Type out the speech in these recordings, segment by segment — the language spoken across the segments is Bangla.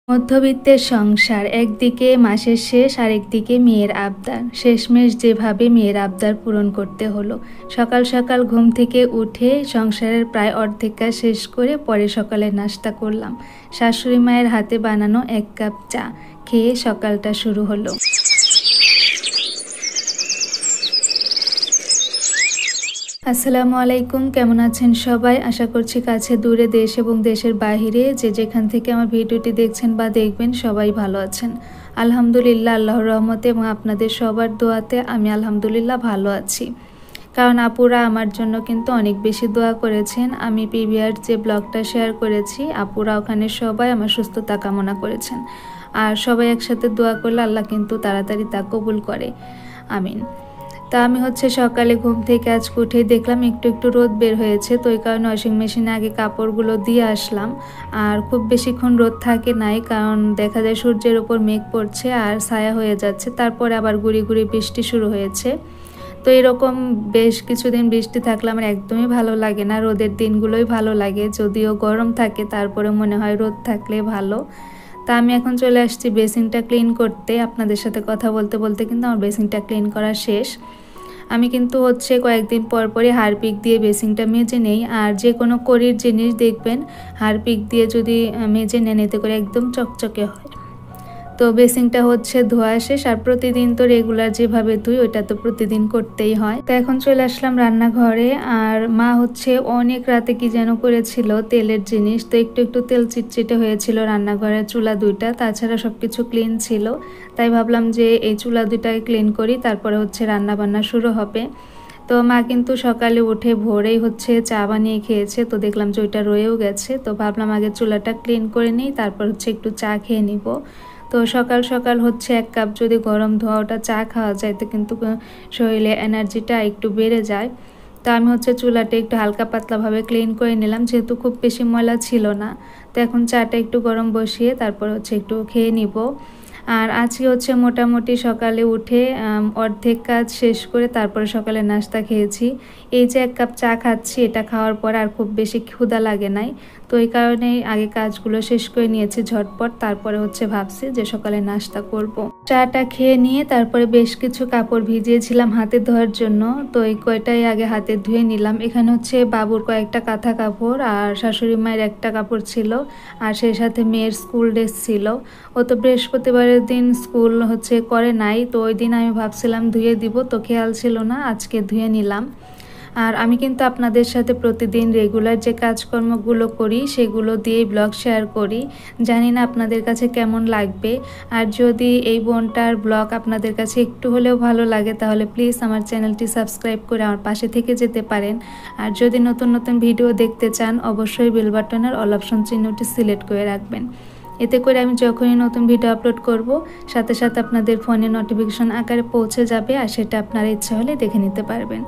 মধ্যবিত্তের সংসার, একদিকে মাসের শেষ আরেকদিকে মেয়ের আবদার। শেষমেশ যেভাবে মেয়ের আবদার পূরণ করতে হলো। সকাল সকাল ঘুম থেকে উঠে সংসারের প্রায় অর্ধেক কাজ শেষ করে পরে সকালে নাস্তা করলাম। শাশুড়ি মায়ের হাতে বানানো 1 কাপ চা খেয়ে সকালটা শুরু হলো। আসসালামু আলাইকুম, কেমন আছেন সবাই? আশা করছি কাছে দূরে, দেশ এবং দেশের বাহিরে যে যেখান থেকে আমার ভিডিওটি দেখছেন বা দেখবেন সবাই ভালো আছেন। আলহামদুলিল্লাহ, আল্লাহর রহমতে এবং আপনাদের সবার দোয়াতে আমি আলহামদুলিল্লাহ ভালো আছি। কারণ আপুরা আমার জন্য কিন্তু অনেক বেশি দোয়া করেছেন। আমি পিভিআর যে ব্লগটা শেয়ার করেছি, আপুরা ওখানে সবাই আমার সুস্থতা কামনা করেছেন। আর সবাই একসাথে দোয়া করলে আল্লাহ কিন্তু তাড়াতাড়ি তা কবুল করে, আমিন। তা আমি সকালে ঘুম থেকে আজকে উঠেই দেখলাম একটু একটু রোদ বের হয়েছে, তো ওই কারণে ওয়াশিং মেশিনে আগে কাপড়গুলো দিয়ে আসলাম। আর খুব বেশিক্ষণ রোদ থাকে নাই, কারণ দেখা যায় সূর্যের উপর মেঘ পড়ছে আর ছায়া হয়ে যাচ্ছে, তারপরে আবার গুড়ি গুড়ি বৃষ্টি শুরু হয়েছে। তো এরকম বেশ কিছুদিন বৃষ্টি থাকলে আমার একদমই ভালো লাগে না, রোদের দিনগুলোই ভালো লাগে। যদিও গরম থাকে তারপরে মনে হয় রোদ থাকলে ভালো। তা আমি এখন চলে আসছি বেসিনটা ক্লিন করতে। আপনাদের সাথে কথা বলতে বলতে কিন্তু আমার বেসিনটা ক্লিন করা শেষ। আমি কিন্তু কয়েকদিন পর পরই হারপিক দিয়ে বেসিনটা মেজে নেই। আর যে কোনো কড়ির জিনিস দেখবেন হারপিক দিয়ে যদি মেজে নেন, এতে করে একদম চকচকে হয়। তো বেসিনটা ধোয়া শেষ। আর প্রতিদিন তো রেগুলার যেভাবে ধুই ওইটা তো প্রতিদিন করতেই হয়। তো এখন চলে আসলাম রান্নাঘরে। আর মা অনেক রাতে কি যেন করেছিল তেলের জিনিস, তো একটু একটু তেল চিটচিটে হয়েছিল রান্নাঘরের চুলা দুইটা, তাছাড়া সবকিছু ক্লিন ছিল। তাই ভাবলাম যে এই চুলা দুইটাকে ক্লিন করি, তারপরে রান্না বান্না শুরু হবে। তো মা কিন্তু সকালে উঠে ভোরেই চা বানিয়ে খেয়েছে, তো দেখলাম যে ওইটা রয়েও গেছে। তো ভাবলাম আগে চুলাটা ক্লিন করে নিই, তারপর একটু চা খেয়ে নিব। তো সকাল সকাল 1 কাপ যদি গরম ধোয়া ওটা চা খাওয়া যায়, তো কিন্তু শরীরে এনার্জিটা একটু বেড়ে যায়। তো আমি চুলাটা একটু হালকা পাতলাভাবে ক্লিন করে নিলাম, যেহেতু খুব বেশি ময়লা ছিল না। তো এখন চাটা একটু গরম বসিয়ে তারপর একটু খেয়ে নিব। আর আজকে মোটামুটি সকালে উঠে অর্ধেক কাজ শেষ করে তারপরে সকালে নাস্তা খেয়েছি। এই যে 1 কাপ চা খাচ্ছি, এটা খাওয়ার পর আর খুব বেশি ক্ষুধা লাগে নাই। তো এই কারণেই আগে কাজগুলো শেষ করে নিয়েছি ঝটপট, তারপরে ভাবছি যে সকালে নাস্তা করব। চাটা খেয়ে নিয়ে তারপরে বেশ কিছু কাপড় ভিজিয়েছিলাম হাতে ধোয়ার জন্য, তো এই কয়টাই আগে হাতে ধুয়ে নিলাম। এখানে বাবুর কয়েকটা কাঁথা কাপড় আর শাশুড়ি মায়ের একটা কাপড় ছিল, আর সেই সাথে মেয়ের স্কুল ড্রেস ছিল। ও তো বৃহস্পতিবারের দিন স্কুল করে নাই, তো ওই দিন আমি ভাবছিলাম ধুয়ে দিব, তো খেয়াল ছিল না, আজকে ধুয়ে নিলাম। আর আমি কিন্তু আপনাদের সাথে প্রতিদিন রেগুলার যে কাজকর্মগুলো করি সেগুলো দিয়েই ব্লগ শেয়ার করি। জানি না আপনাদের কাছে কেমন লাগবে। আর যদি এই বোনটার ব্লগ আপনাদের কাছে একটু হলেও ভালো লাগে, তাহলে প্লিজ আমার চ্যানেলটি সাবস্ক্রাইব করে আমার পাশে থেকে যেতে পারেন। আর যদি নতুন নতুন ভিডিও দেখতে চান, অবশ্যই বেল বাটনের অল অপশন চিহ্নটি সিলেক্ট করে রাখবেন। এতে করে আমি যখনই নতুন ভিডিও আপলোড করব, সাথে সাথে আপনাদের ফোনে নোটিফিকেশন আকারে পৌঁছে যাবে, আর সেটা আপনারা ইচ্ছা হলে দেখে নিতে পারবেন।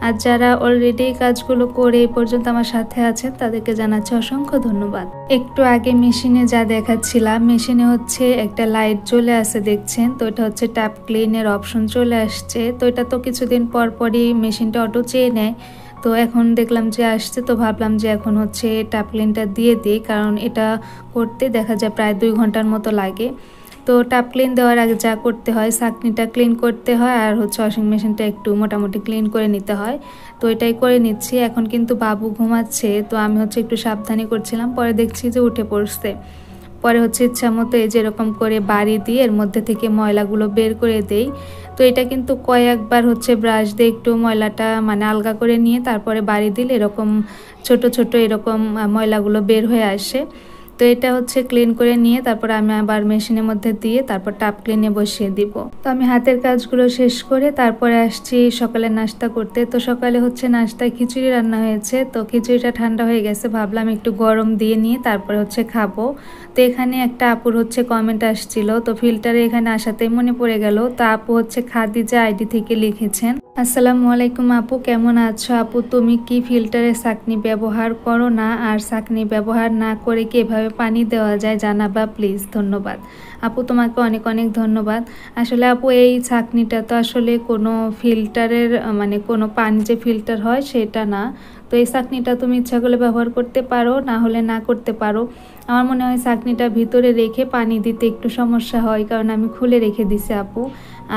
আর যারা অলরেডি কাজগুলো করে এই পর্যন্ত আমার সাথে আছেন, তাদেরকে জানাচ্ছি অসংখ্য ধন্যবাদ। একটু আগে মেশিনে যা দেখাচ্ছিলাম, মেশিনে একটা লাইট জ্বলে আছে দেখছেন, তো এটা ট্যাপ ক্লিনের অপশন চলে আসছে। তো এটা তো কিছুদিন পর পরই মেশিনটা অটো চেয়ে নেয়, তো এখন দেখলাম যে আসছে, তো ভাবলাম যে এখন ট্যাপ ক্লিনটা দিয়ে দিই, কারণ এটা করতে দেখা যায় প্রায় 2 ঘন্টার মতো লাগে। তো ট্যাপ ক্লিন দেওয়ার আগে যা করতে হয়, ছাঁকনিটা ক্লিন করতে হয়, আর ওয়াশিং মেশিনটা একটু মোটামুটি ক্লিন করে নিতে হয়। তো এটাই করে নিচ্ছি। এখন কিন্তু বাবু ঘুমাচ্ছে, তো আমি একটু সাবধানী করছিলাম, পরে দেখছি যে উঠে পড়ছে। পরে ইচ্ছা মতো যেরকম করে বাড়ি দিয়ে এর মধ্যে থেকে ময়লাগুলো বের করে দেই। তো এটা কিন্তু কয়েকবার ব্রাশ দিয়ে একটু ময়লাটা আলগা করে নিয়ে তারপরে বাড়ি দিলে এরকম ছোট ছোট এরকম ময়লাগুলো বের হয়ে আসে। তো এটা ক্লিন করে নিয়ে তারপর আমি আবার মেশিনের মধ্যে দিয়ে তারপর ট্যাপ ক্লিনে বসিয়ে দিব। তো আমি হাতের কাজগুলো শেষ করে তারপরে আসছি সকালে নাস্তা করতে। তো সকালে নাস্তায় খিচুড়ি রান্না হয়েছে, তো খিচুড়িটা ঠান্ডা হয়ে গেছে, ভাবলাম একটু গরম দিয়ে নিয়ে তারপরে খাবো। তো এখানে একটা আপুর কমেন্ট আসছিল, তো ফিল্টারে এখানে আসাতেই মনে পড়ে গেল। তো আপু খাদিজা আইডি থেকে লিখেছেন, আসসালামু আলাইকুম আপু, কেমন আছো আপু? তুমি কি ফিল্টারে ছাঁকনি ব্যবহার করো না? আর ছাঁকনি ব্যবহার না করে কি এভাবে পানি দেওয়া যায় জানাবা প্লিজ, ধন্যবাদ। আপু তোমাকে অনেক অনেক ধন্যবাদ। আসলে আপু এই ছাঁকনিটা তো আসলে কোনো ফিল্টারের কোনো পানি যে ফিল্টার হয় সেটা না। তো এই ছাঁকনিটা তুমি ইচ্ছা করলে ব্যবহার করতে পারো, না হলে না করতে পারো। আমার মনে হয় ছাঁকনিটা ভিতরে রেখে পানি দিতে একটু সমস্যা হয়, কারণ আমি খুলে রেখে দিছি আপু।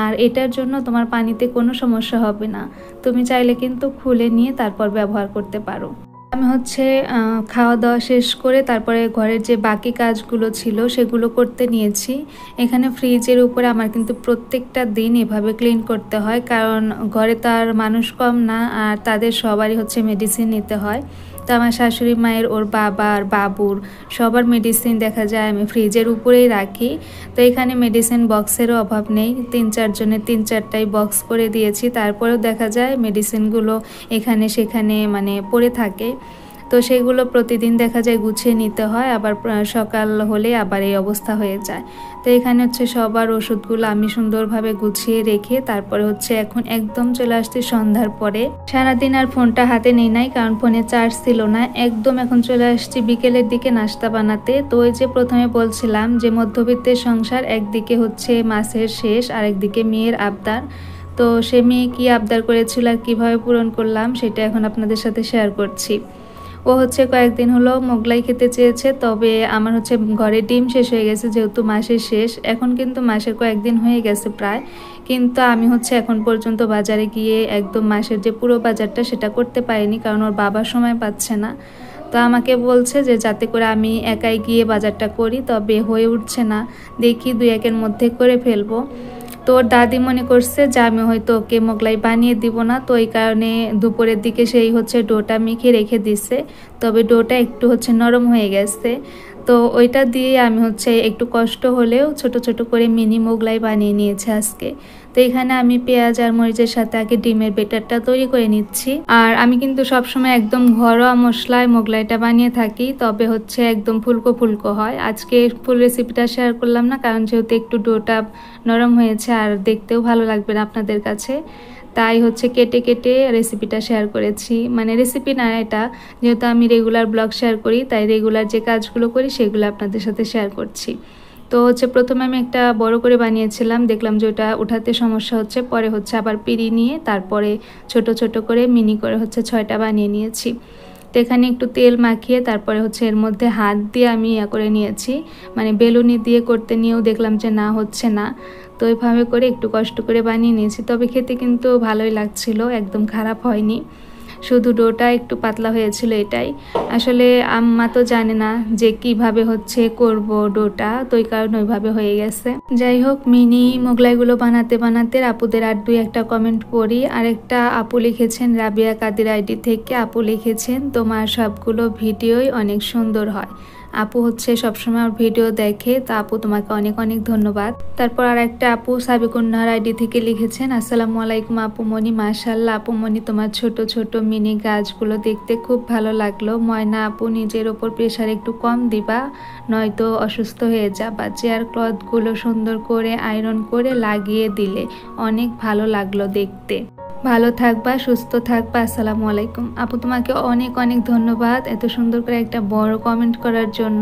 আর এটার জন্য তোমার পানিতে কোনো সমস্যা হবে না, তুমি চাইলে কিন্তু খুলে নিয়ে তারপর ব্যবহার করতে পারো। আমি হচ্ছে খাওয়া দাওয়া শেষ করে তারপরে ঘরের যে বাকি কাজগুলো ছিল সেগুলো করতে নিয়েছি। এখানে ফ্রিজের উপরে আমার কিন্তু প্রত্যেকটা দিন এভাবে ক্লিন করতে হয়, কারণ ঘরে তো আর মানুষ কম না, আর তাদের সবারই হচ্ছে মেডিসিন নিতে হয়। তো আমার শাশুড়ি মায়ের, ওর বাবার, বাবুর সবার মেডিসিন দেখা যায় আমি ফ্রিজের উপরেই রাখি। তো এখানে মেডিসিন বক্সেরও অভাব নেই, 3-4 জনের 3-4টাই বক্স করে দিয়েছি। তারপরেও দেখা যায় মেডিসিনগুলো এখানে সেখানে মানে পড়ে থাকে। তো সেগুলো প্রতিদিন দেখা যায় গুছিয়ে নিতে হয়, আবার সকাল হলে আবার এই অবস্থা হয়ে যায়। তো এখানে হচ্ছে সবার ওষুধগুলো আমি সুন্দরভাবে গুছিয়ে রেখে তারপরে হচ্ছে এখন একদম চলে আসছি সন্ধ্যার পরে। সারাদিন আর ফোনটা হাতে নেই নাই, কারণ ফোনে চার্জ ছিল না। একদম এখন চলে আসছি বিকেলের দিকে নাস্তা বানাতে। তো ওই যে প্রথমে বলছিলাম যে মধ্যবিত্তের সংসার, একদিকে হচ্ছে মাসের শেষ আর একদিকে মেয়ের আবদার। তো সে মেয়ে কী আবদার করেছিল আর কীভাবে পূরণ করলাম সেটা এখন আপনাদের সাথে শেয়ার করছি। ও হচ্ছে কয়েকদিন হলো মোগলাই খেতে চেয়েছে, তবে আমার হচ্ছে ঘরে ডিম শেষ হয়ে গেছে, যেহেতু মাসের শেষ। এখন কিন্তু মাসের কয়েকদিন হয়ে গেছে প্রায়, কিন্তু আমি হচ্ছে এখন পর্যন্ত বাজারে গিয়ে একদম মাসের যে পুরো বাজারটা সেটা করতে পারিনি, কারণ ওর বাবা সময় পাচ্ছে না। তো আমাকে বলছে যে যাতে করে আমি একাই গিয়ে বাজারটা করি, তবে হয়ে উঠছে না, দেখি 2-1-এর মধ্যে করে ফেলবো। তো ওর দাদি মনে করছে যে আমি হয়তো ওকে মোগলাই বানিয়ে দিব না, তো এই কারণে দুপুরের দিকে সেই হচ্ছে ডোটা মেখে রেখে দিছে, তবে ডোটা একটু হচ্ছে নরম হয়ে গেছে। তো ওইটা দিয়ে আমি হচ্ছে একটু কষ্ট হলেও ছোট ছোট করে মিনি মোগলাই বানিয়ে নিয়েছি আজকে। তো এখানে আমি পেঁয়াজ আর মরিচের সাথে আগে ডিমের বেটারটা তৈরি করে নিচ্ছি। আর আমি কিন্তু সবসময় একদম ঘরোয়া মশলায় মোগলাইটা বানিয়ে থাকি, তবে হচ্ছে একদম ফুলকো ফুলকো হয়। আজকে ফুল রেসিপিটা শেয়ার করলাম না, কারণ যেহেতু একটু ডোটা নরম হয়েছে আর দেখতেও ভালো লাগবে না আপনাদের কাছে, তাই হচ্ছে কেটে কেটে রেসিপিটা শেয়ার করেছি। মানে রেসিপি না এটা, যেহেতু আমি রেগুলার ব্লগ শেয়ার করি তাই রেগুলার যে কাজগুলো করি সেগুলো আপনাদের সাথে শেয়ার করছি। তো হচ্ছে প্রথমে আমি একটা বড় করে বানিয়েছিলাম, দেখলাম যে ওটা উঠাতে সমস্যা হচ্ছে, পরে হচ্ছে আবার পিড়ি নিয়ে তারপরে ছোট ছোট করে মিনি করে হচ্ছে 6টা বানিয়ে নিয়েছি। তো এখানে একটু তেল মাখিয়ে তারপরে হচ্ছে এর মধ্যে হাত দিয়ে আমি করে নিয়েছি, মানে বেলুনি দিয়ে করতে নিয়েও দেখলাম যে না হচ্ছে না। তো এইভাবে করে একটু কষ্ট করে বানিয়ে নিয়েছি, তবে খেতে কিন্তু ভালোই লাগছিল, একদম খারাপ হয়নি। শুধু ডোটা একটু পাতলা হয়েছিল, এটাই। আসলে আম্মা তো জানে না যে কিভাবে হচ্ছে করব ডোটা, তো এই কারণে ওইভাবে হয়ে গেছে। যাই হোক, মিনি মোগলাইগুলো বানাতে বানাতে আপুদের আর 2-1টা কমেন্ট পড়ি। আরেকটা আপু লিখেছেন রাবিয়া কাদির আইডি থেকে, আপু লিখেছেন তোমার সবগুলো ভিডিওই অনেক সুন্দর হয়। আপু হচ্ছে সবসময় আমার ভিডিও দেখে, তো আপু তোমাকে অনেক অনেক ধন্যবাদ। তারপর আর একটা আপু সাবিকুন্নাহার আইডি থেকে লিখেছেন, আসসালামু আলাইকুম আপু মনি, মাশাআল্লাহ আপু মনি তোমার ছোট ছোট মিনি গাছগুলো দেখতে খুব ভালো লাগলো। ময়না আপু নিজের ওপর প্রেশার একটু কম দিবা, নয়তো অসুস্থ হয়ে যাবা। চেয়ার ক্লথগুলো সুন্দর করে আয়রন করে লাগিয়ে দিলে অনেক ভালো লাগলো দেখতে। ভালো থাকবা, সুস্থ থাকবা, আসসালামু আলাইকুম। আপু তোমাকে অনেক অনেক ধন্যবাদ এত সুন্দর করে একটা বড় কমেন্ট করার জন্য।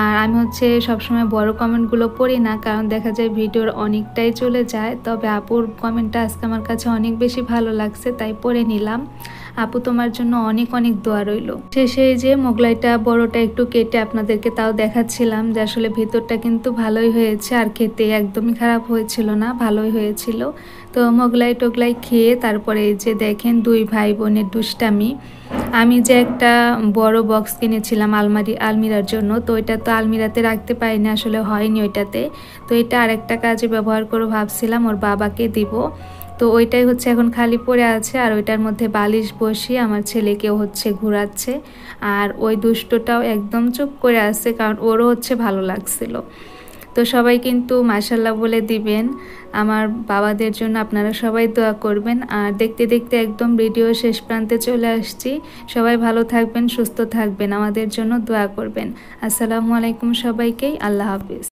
আর আমি হচ্ছে সবসময় বড় কমেন্টগুলো পড়ি না, কারণ দেখা যায় ভিডিওর অনেকটাই চলে যায়, তবে আপুর কমেন্টটা আজকে আমার কাছে অনেক বেশি ভালো লাগছে তাই পড়ে নিলাম। আপু তোমার জন্য অনেক অনেক দোয়া রইল। শেষে যে মোগলাইটা বড়টা একটু কেটে আপনাদেরকে তাও দেখাচ্ছিলাম যে আসলে ভেতরটা কিন্তু ভালোই হয়েছে, আর খেতে একদমই খারাপ হয়েছিল না, ভালোই হয়েছিল। তো মোগলাই টোগলাই খেয়ে তারপরে এই যে দেখেন 2 ভাই বোনের দুষ্টামি। আমি যে একটা বড় বক্স কিনেছিলাম আলমিরার জন্য, তো ওইটা তো আলমিরাতে রাখতে পারিনি, আসলে হয়নি ওইটাতে। তো এটা আরেকটা কাজে ব্যবহার করে ভাবছিলাম ওর বাবাকে দিব। তো ওইটাই হচ্ছে এখন খালি পড়ে আছে, আর ওইটার মধ্যে বালিশ বসিয়ে আমার ছেলেকেও হচ্ছে ঘোরাচ্ছে। আর ওই দুষ্টটাও একদম চুপ করে আছে, কারণ ওরও হচ্ছে ভালো লাগছিল। তো সবাই কিন্তু মাশাআল্লাহ বলে দিবেন আমার বাবাদের জন্য, আপনারা সবাই দোয়া করবেন। আর দেখতে দেখতে একদম ভিডিও শেষ প্রান্তে চলে আসছি। সবাই ভালো থাকবেন, সুস্থ থাকবেন, আমাদের জন্য দোয়া করবেন। আসসালামু আলাইকুম সবাইকেই, আল্লাহ হাফিজ।